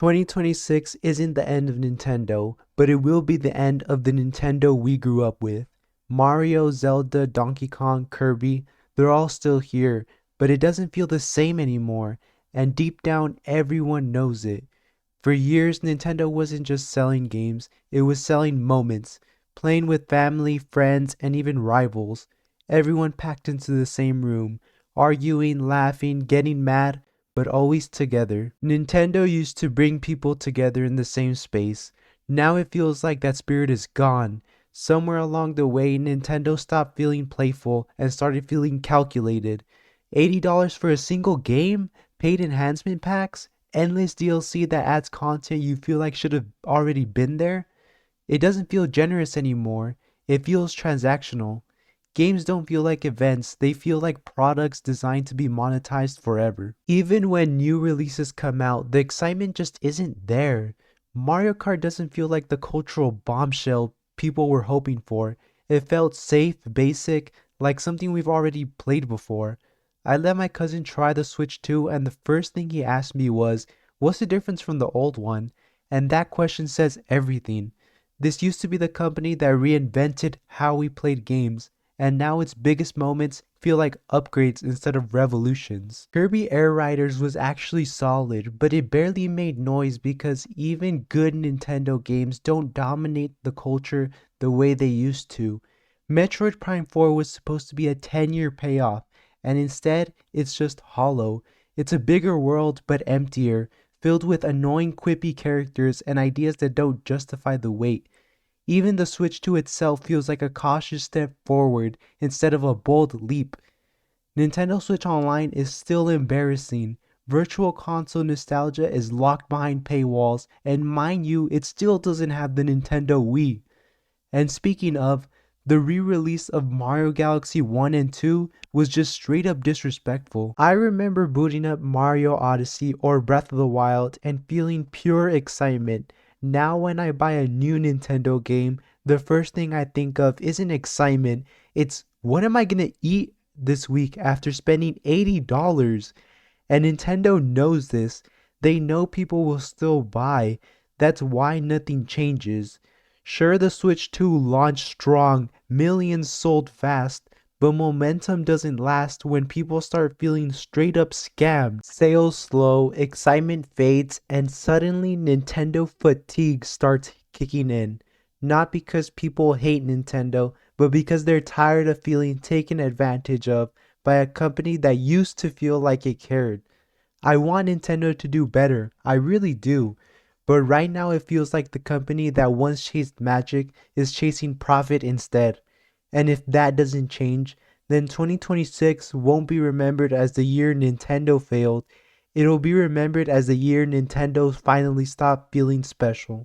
2026 isn't the end of Nintendo, but it will be the end of the Nintendo we grew up with. Mario, Zelda, Donkey Kong, Kirby, they're all still here, but it doesn't feel the same anymore, and deep down everyone knows it. For years, Nintendo wasn't just selling games, it was selling moments, playing with family, friends, and even rivals. Everyone packed into the same room, arguing, laughing, getting mad, but always together. Nintendo used to bring people together in the same space. Now it feels like that spirit is gone. Somewhere along the way, Nintendo stopped feeling playful and started feeling calculated. $80 for a single game? Paid enhancement packs? Endless DLC that adds content you feel like should have already been there? It doesn't feel generous anymore. It feels transactional. Games don't feel like events, they feel like products designed to be monetized forever. Even when new releases come out, the excitement just isn't there. Mario Kart doesn't feel like the cultural bombshell people were hoping for. It felt safe, basic, like something we've already played before. I let my cousin try the Switch 2 and the first thing he asked me was, "What's the difference from the old one?" And that question says everything. This used to be the company that reinvented how we played games, and now its biggest moments feel like upgrades instead of revolutions. Kirby Air Riders was actually solid, but it barely made noise because even good Nintendo games don't dominate the culture the way they used to. Metroid Prime 4 was supposed to be a 10-year payoff, and instead it's just hollow. It's a bigger world but emptier, filled with annoying quippy characters and ideas that don't justify the wait. Even the Switch 2 itself feels like a cautious step forward instead of a bold leap. Nintendo Switch Online is still embarrassing. Virtual console nostalgia is locked behind paywalls, and mind you, it still doesn't have the Nintendo Wii. And speaking of, the re-release of Mario Galaxy 1 and 2 was just straight up disrespectful. I remember booting up Mario Odyssey or Breath of the Wild and feeling pure excitement. Now when I buy a new Nintendo game, the first thing I think of isn't excitement, it's what am I gonna eat this week after spending $80? And Nintendo knows this. They know people will still buy. That's why nothing changes. Sure, the Switch 2 launched strong, millions sold fast, but momentum doesn't last when people start feeling straight up scammed. Sales slow, excitement fades, and suddenly Nintendo fatigue starts kicking in. Not because people hate Nintendo, but because they're tired of feeling taken advantage of by a company that used to feel like it cared. I want Nintendo to do better, I really do. But right now it feels like the company that once chased magic is chasing profit instead. And if that doesn't change, then 2026 won't be remembered as the year Nintendo failed. It'll be remembered as the year Nintendo finally stopped feeling special.